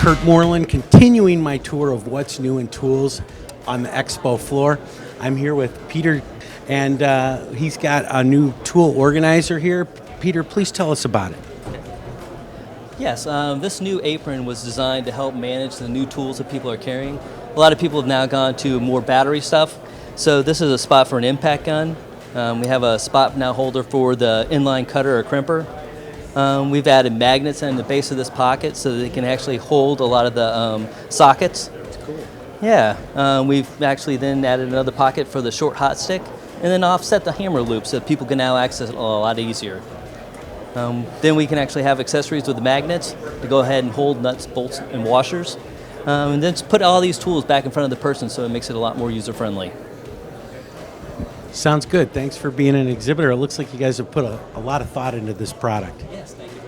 Kurt Moreland, continuing my tour of what's new in tools on the expo floor. I'm here with Peter, and he's got a new tool organizer here. Peter, please tell us about it. Yes, this new apron was designed to help manage the new tools that people are carrying. A lot of people have now gone to more battery stuff, so this is a spot for an impact gun. We have a spot now holder for the inline cutter or crimper. We've added magnets in the base of this pocket so that they can actually hold a lot of the sockets. That's cool. Yeah, we've actually then added another pocket for the short hot stick, and then offset the hammer loop so that people can now access it a lot easier. Then we can actually have accessories with the magnets to go ahead and hold nuts, bolts, and washers. And then just put all these tools back in front of the person so it makes it a lot more user-friendly. Sounds good. Thanks for being an exhibitor. It looks like you guys have put a lot of thought into this product. Yes, thank you.